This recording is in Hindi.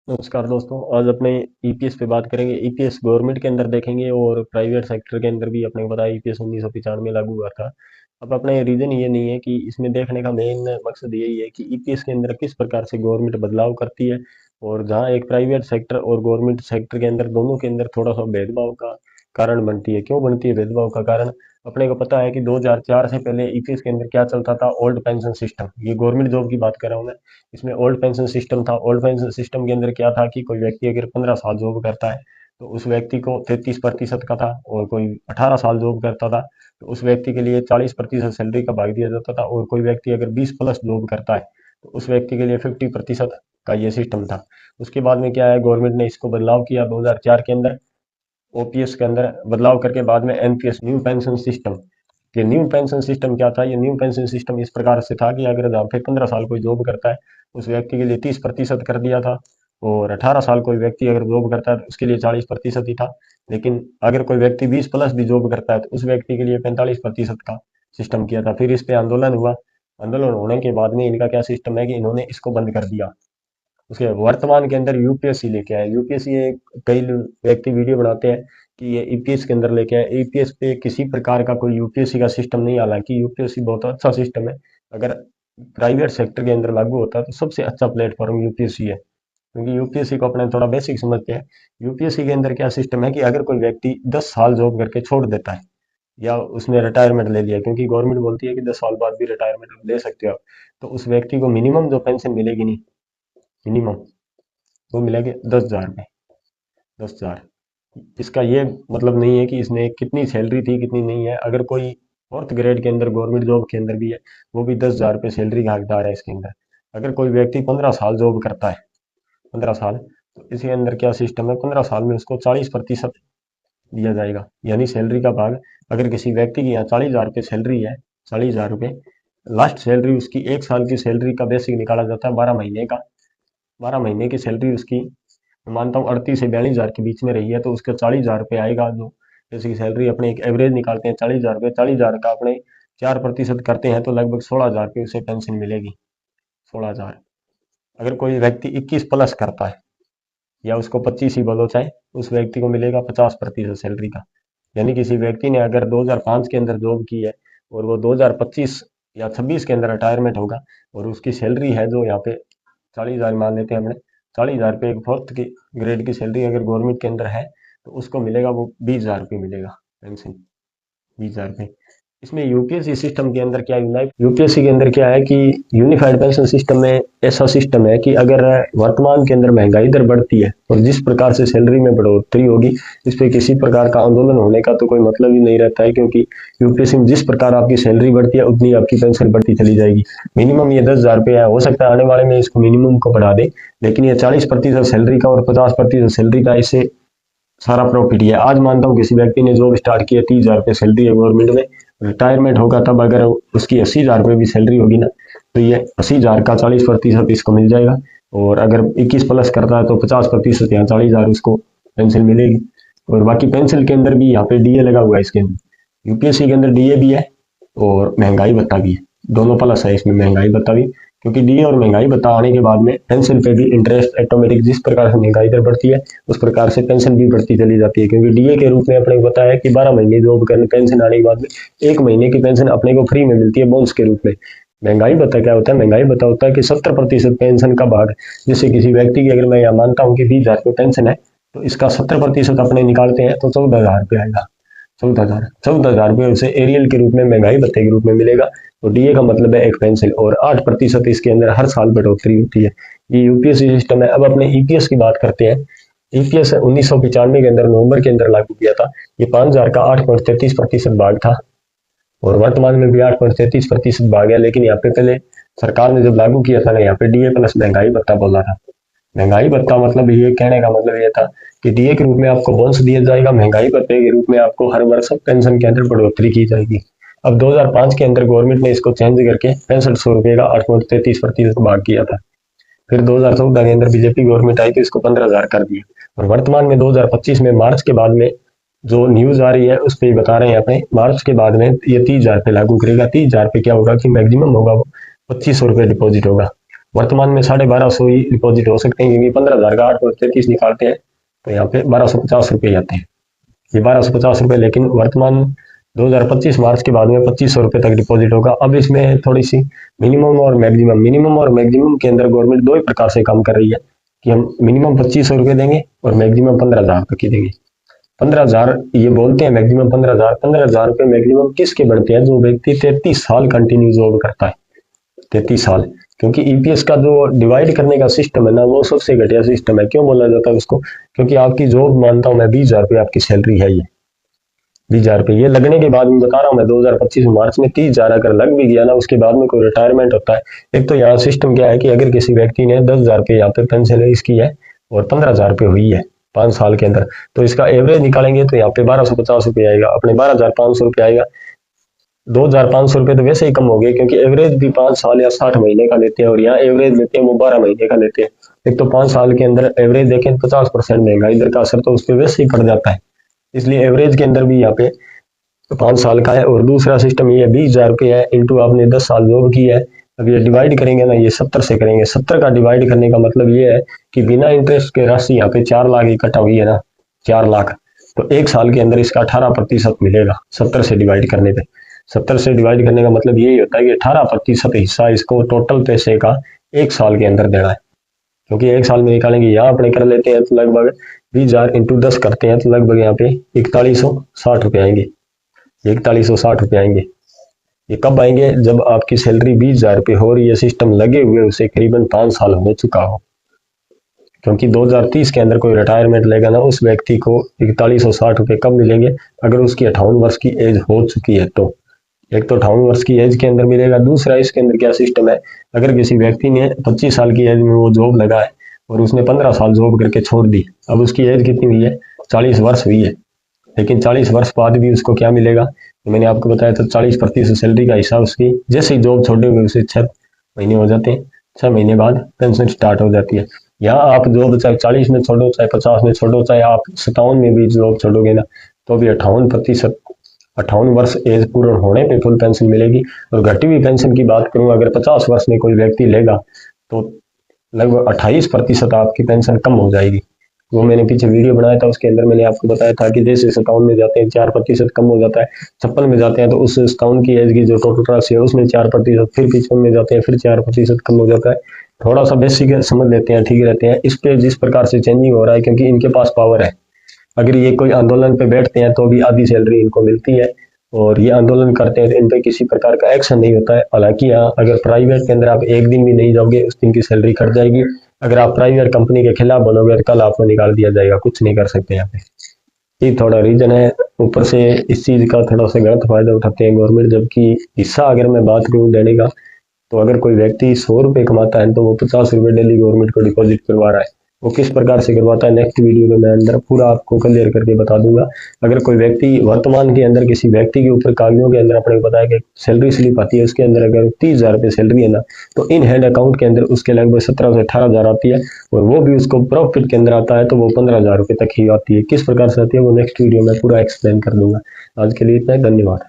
नमस्कार दोस्तों। आज अपने ईपीएस पे बात करेंगे। ईपीएस गवर्नमेंट के अंदर देखेंगे और प्राइवेट सेक्टर के अंदर भी अपने को पता है ईपीएस 1995 में लागू हुआ था। अब अपने रीजन ये नहीं है कि इसमें देखने का मेन मकसद यही है कि ईपीएस के अंदर किस प्रकार से गवर्नमेंट बदलाव करती है, और जहाँ एक प्राइवेट सेक्टर और गवर्नमेंट सेक्टर के अंदर दोनों के अंदर थोड़ा सा भेदभाव का कारण बनती है। क्यों बनती है भेदभाव का कारण? अपने को पता है कि 2004 से पहले ईपीएस के अंदर क्या चलता था, ओल्ड पेंशन सिस्टम। ये गवर्नमेंट जॉब की बात कर रहा हूँ मैं। इसमें ओल्ड पेंशन सिस्टम था। ओल्ड पेंशन सिस्टम के अंदर क्या था कि कोई व्यक्ति अगर 15 साल जॉब करता है तो उस व्यक्ति को 33% का था, और कोई 18 साल जॉब करता था तो उस व्यक्ति के लिए 40% सैलरी का भाग दिया जाता था, और कोई व्यक्ति अगर 20 प्लस जॉब करता है तो उस व्यक्ति के लिए 50% का ये सिस्टम था। उसके बाद में क्या है, गवर्नमेंट ने इसको बदलाव किया 2004 के अंदर। ओपीएस के अंदर बदलाव करके बाद में एनपीएस, न्यू पेंशन सिस्टम। ये न्यू पेंशन सिस्टम क्या था? ये न्यू पेंशन सिस्टम इस प्रकार से था कि अगर जहाँ पे 15 साल कोई जॉब करता है उस व्यक्ति के लिए 30% कर दिया था, और 18 साल कोई व्यक्ति अगर जॉब करता है तो उसके लिए 40% ही था। लेकिन अगर कोई व्यक्ति 20 प्लस भी जॉब करता है तो उस व्यक्ति के लिए 45% का सिस्टम किया था। फिर इस पे आंदोलन हुआ। आंदोलन होने के बाद में इनका क्या सिस्टम है कि इन्होंने इसको बंद कर दिया। उसके वर्तमान के अंदर यूपीएससी लेके आए। यूपीएससी कई व्यक्ति वीडियो बनाते हैं कि ये ईपीएस के अंदर लेके आए। ईपीएस पे किसी प्रकार का कोई यूपीएससी का सिस्टम नहीं। हालांकि यूपीएससी बहुत अच्छा सिस्टम है। अगर प्राइवेट सेक्टर के अंदर लागू होता है तो सबसे अच्छा प्लेटफॉर्म यूपीएससी है, क्योंकि यूपीएससी को अपने थोड़ा बेसिक समझते हैं। यूपीएससी के अंदर क्या सिस्टम है कि अगर कोई व्यक्ति 10 साल जॉब करके छोड़ देता है, या उसने रिटायरमेंट ले लिया, क्योंकि गवर्नमेंट बोलती है कि 10 साल बाद भी रिटायरमेंट ले सकते हो आप, तो उस व्यक्ति को मिनिमम जो पेंशन मिलेगी नहीं, मिनिमम वो मिलेगी 10,000 रुपये। 10,000। इसका ये मतलब नहीं है कि इसने कितनी सैलरी थी कितनी नहीं है। अगर कोई फोर्थ ग्रेड के अंदर गवर्नमेंट जॉब के अंदर भी है, वो भी 10,000 रुपये सैलरी का हकदार है इसके अंदर। अगर कोई व्यक्ति 15 साल जॉब करता है, 15 साल, तो इसके अंदर क्या सिस्टम है, 15 साल में उसको 40% दिया जाएगा, यानी सैलरी का भाग। अगर किसी व्यक्ति की यहाँ 40,000 रुपये सैलरी है, 40,000 रुपये, लास्ट सैलरी उसकी 1 साल की सैलरी का बेसिक निकाला जाता है 12 महीने का। 12 महीने की सैलरी उसकी मैं मानता हूँ 38 से 42 हज़ार के बीच में रही है, तो उसका 40,000 रुपये आएगा। जो जैसे कि सैलरी अपने एक एवरेज निकालते हैं 40,000 रुपये, 40,000 का अपने 4% करते हैं तो लगभग 16,000 रुपये उसे पेंशन मिलेगी। 16,000। अगर कोई व्यक्ति 21 प्लस करता है, या उसको 25 ही बोलो चाहे, उस व्यक्ति को मिलेगा 50% सैलरी का। यानी किसी व्यक्ति ने अगर 2005 के अंदर जॉब की है और वो 2025 या 26 के अंदर रिटायरमेंट होगा, और उसकी सैलरी है जो यहाँ पे 40,000 मान लेते हैं हमने, 40,000 रुपये एक फोर्थ की ग्रेड की सैलरी अगर गवर्नमेंट के अंदर है तो उसको मिलेगा वो 20,000 रुपये मिलेगा पेंशन। 20,000 रुपये। इसमें यूपीएससी सिस्टम के अंदर क्या यूपीएससी के अंदर क्या है कि यूनिफाइड पेंशन सिस्टम में ऐसा सिस्टम है कि अगर वर्तमान के अंदर महंगाई दर बढ़ती है और जिस प्रकार से सैलरी में बढ़ोतरी होगी, इस पे किसी प्रकार का आंदोलन होने का तो कोई मतलब ही नहीं रहता है, क्योंकि यूपीएससी में जिस प्रकार आपकी सैलरी बढ़ती है उतनी आपकी पेंशन बढ़ती चली जाएगी। मिनिमम ये 10,000 रुपये है, हो सकता है आने वाले में इसको मिनिमम को बढ़ा दे, लेकिन ये 40% सैलरी का और 50% सैलरी का इससे सारा प्रॉफिट ही है। आज मानता हूँ किसी व्यक्ति ने जॉब स्टार्ट की है, 30,000 रुपये सैलरी है गवर्नमेंट में, रिटायरमेंट होगा तब अगर उसकी 80,000 रुपये भी सैलरी होगी ना, तो ये 80,000 का 40% इसको मिल जाएगा। और अगर 21 प्लस करता है तो 50% या 40,000 उसको पेंशन मिलेगी। और बाकी पेंशन के अंदर भी यहाँ पे डीए लगा हुआ है इसके अंदर। यूपीएससी के अंदर डीए भी है और महंगाई भत्ता भी है, दोनों प्लस है इसमें, महंगाई भत्ता भी। क्योंकि डीए और महंगाई भत्ता आने के बाद में पेंशन पे भी इंटरेस्ट ऑटोमेटिक, जिस प्रकार से महंगाई दर बढ़ती है उस प्रकार से पेंशन भी बढ़ती चली जाती है। क्योंकि डीए के रूप में अपने को पता है कि 12 महीने जॉब करने पेंशन आने के बाद में 1 महीने की पेंशन अपने को फ्री में मिलती है बोनस के रूप में। महंगाई भत्ता क्या होता है? महंगाई भत्ता होता है कि 70% पेंशन का भाग, जैसे किसी व्यक्ति की अगर मैं यहाँ मानता हूँ कि 20,000 रुपये पेंशन है, तो इसका 70% अपने निकालते हैं तो 14,000 रुपये आएगा। 14,000 रुपये उसे एरियल के रूप में, महंगाई भत्ते के रूप में मिलेगा। तो डीए का मतलब है एक पेंसिल, और 8% इसके अंदर हर साल बढ़ोतरी होती है। ये यूपीएससी सिस्टम है। अब अपने ईपीएस की बात करते हैं। ईपीएस 1995 के अंदर नवंबर के अंदर लागू किया था। ये 5,000 का 8.33% भाग था, और वर्तमान में भी 8.33% भाग है। लेकिन यहाँ पे पहले सरकार ने जब लागू किया था ना, यहाँ पे डीए प्लस महंगाई भत्ता बोला था। महंगाई भत्ता मतलब ये कहने का मतलब ये था कि डीए के रूप में आपको बोनस दिया जाएगा, महंगाई भत्ते के रूप में आपको हर वर्ष पेंशन के अंदर बढ़ोतरी की जाएगी। अब 2005 के अंदर गवर्नमेंट ने इसको चेंज करके 6500 रुपये का 8.33% भाग किया था। फिर 2014 के अंदर बीजेपी गवर्नमेंट आई तो इसको 15,000 कर दिया। और वर्तमान में 2025 में मार्च के बाद में जो न्यूज आ रही है उस पर बता रहे हैं अपने, मार्च के बाद में ये 30,000 रुपये लागू करेगा। 30,000 रुपये क्या होगा कि मैक्सिमम होगा वो 2500 रुपये डिपॉजिट होगा। वर्तमान में 1250 ही डिपॉजिट हो सकते हैं, क्योंकि 15,000 का 8 निकालते हैं तो यहाँ पे 1250 रुपये आते हैं, ये 1250 रुपये। लेकिन वर्तमान 2025 मार्च के बाद में 2500 रुपये तक डिपॉजिट होगा। अब इसमें थोड़ी सी मिनिमम और मैक्सिमम के अंदर गवर्नमेंट दो ही प्रकार से काम कर रही है कि हम मिनिमम 2500 रुपये देंगे और मैक्सिमम 15,000 रुपये की देंगे। 15,000 ये बोलते हैं मैक्सिमम 15,000। 15,000 रुपये मैक्सिमम किसके बढ़ते हैं? जो व्यक्ति 33 साल कंटिन्यू जॉब करता है, 33 साल। क्योंकि ईपीएस का जो डिवाइड करने का सिस्टम है ना, वो सबसे घटिया सिस्टम है। क्यों बोला जाता है उसको? क्योंकि आपकी जॉब मानता हूँ मैं 20,000 रुपये आपकी सैलरी है, ये 20,000 रुपये ये लगने के बाद, मैं बता रहा हूँ मैं 2025 मार्च में 30,000 अगर लग भी गया ना, उसके बाद में कोई रिटायरमेंट होता है। एक तो यहाँ सिस्टम क्या है कि अगर किसी व्यक्ति ने 10,000 रुपये यहाँ पे पेंशन इसकी है और 15,000 रुपये हुई है 5 साल के अंदर, तो इसका एवरेज निकालेंगे तो यहाँ पे 1250 रुपये आएगा, अपने 12,500 रुपये आएगा। 2,500 रुपये तो वैसे ही कम हो गए, क्योंकि एवरेज भी 5 साल या 60 महीने का लेते हैं, और यहाँ एवरेज लेते हैं वो 12 महीने का लेते हैं। एक तो 5 साल के अंदर एवरेज देखें 50% महंगाई इधर का असर तो उस पर वैसे ही पड़ जाता है, इसलिए एवरेज के अंदर भी यहाँ पे 5 साल का है। और दूसरा सिस्टम ये 20,000 रुपये है इंटू आपने 10 साल जॉब की है। अब ये डिवाइड करेंगे ना, ये 70 से करेंगे। 70 का डिवाइड करने का मतलब ये है कि बिना इंटरेस्ट के राशि यहाँ पे 4 लाख इकट्ठा हुई है ना, 4 लाख, तो एक साल के अंदर इसका 18% मिलेगा 70 से डिवाइड करने पे। 70 से डिवाइड करने का मतलब यही होता है कि 18% हिस्सा इसको टोटल पैसे का एक साल के अंदर देना है। क्योंकि एक साल में निकालेंगे, यहाँ अपने कर लेते हैं तो लगभग 20,000 इंटू 10 करते हैं तो लगभग यहाँ पे 4160 रुपये आएंगे, 4160 रुपये आएंगे। ये कब आएंगे? जब आपकी सैलरी 20,000 रुपये हो रही है, सिस्टम लगे हुए उसे करीबन 5 साल हो चुका हो। क्योंकि 2030 के अंदर कोई रिटायरमेंट लेगा ना, उस व्यक्ति को 4160 रुपये कब मिलेंगे? अगर उसकी 58 वर्ष की एज हो चुकी है तो। एक तो 58 वर्ष की एज के अंदर मिलेगा। दूसरा इसके अंदर क्या सिस्टम है, अगर किसी व्यक्ति ने 25 साल की एज में वो जॉब लगा है और उसने 15 साल जॉब करके छोड़ दी, अब उसकी एज कितनी हुई है? 40 वर्ष हुई है। लेकिन 40 वर्ष बाद भी उसको क्या मिलेगा? तो मैंने आपको बताया था 40% सैलरी का हिस्सा उसकी जैसे ही जॉब छोड़े हुए उसे 6 महीने हो जाते हैं, 6 महीने बाद पेंशन स्टार्ट हो जाती है। यहाँ आप जॉब चाहे 40 में छोड़ो, चाहे 50 में छोड़ो, चाहे आप 57 में भी जॉब छोड़ोगे ना, तो भी 58%, 58 वर्ष एज पूर्ण होने पे फुल पेंशन मिलेगी। और घटी हुई पेंशन की बात करूँ, अगर 50 वर्ष में कोई व्यक्ति लेगा तो लगभग 28% आपकी पेंशन कम हो जाएगी। वो मैंने पीछे वीडियो बनाया था, उसके अंदर मैंने आपको बताया था कि जैसे 57 में जाते हैं 4% कम हो जाता है, 56 में जाते हैं तो उस 57 की एज की जो टोटल राशि है उसमें 4%, फिर 55 में जाते हैं फिर 4% कम हो जाता है। थोड़ा सा बेसिक समझ लेते हैं, ठीक रहते हैं। इस पे जिस प्रकार से चेंजिंग हो रहा है, क्योंकि इनके पास पावर है, अगर ये कोई आंदोलन पे बैठते हैं तो भी आधी सैलरी इनको मिलती है, और ये आंदोलन करते हैं तो इन पे किसी प्रकार का एक्शन नहीं होता है। हालांकि यहाँ अगर प्राइवेट के अंदर आप एक दिन भी नहीं जाओगे, उस दिन की सैलरी कट जाएगी। अगर आप प्राइवेट कंपनी के खिलाफ बनोगे तो कल आपको निकाल दिया जाएगा, कुछ नहीं कर सकते यहाँ पे। ये थोड़ा रीजन है। ऊपर से इस चीज़ का थोड़ा सा गलत फायदा उठाते हैं गवर्नमेंट। जबकि हिस्सा अगर मैं बात करूँ देने का, तो अगर कोई व्यक्ति 100 रुपये कमाता है तो वो 50 रुपये डेली गवर्नमेंट को डिपॉजिट करवा रहा है। वो किस प्रकार से करवाता है, नेक्स्ट वीडियो में मैं अंदर पूरा आपको क्लियर करके बता दूंगा। अगर कोई व्यक्ति वर्तमान के अंदर किसी व्यक्ति के ऊपर कागजों के अंदर अपने को बताया कि सैलरी स्लिप आती है, उसके अंदर अगर 30,000 रुपये सैलरी है ना, तो इन हैंड अकाउंट के अंदर उसके लगभग 17 से 18,000 आती है, और वो भी उसको प्रॉफिट के अंदर आता है तो वो 15,000 रुपये तक ही आती है। किस प्रकार से आती है वो नेक्स्ट वीडियो में पूरा एक्सप्लेन कर दूंगा। आज के लिए इतना ही, धन्यवाद।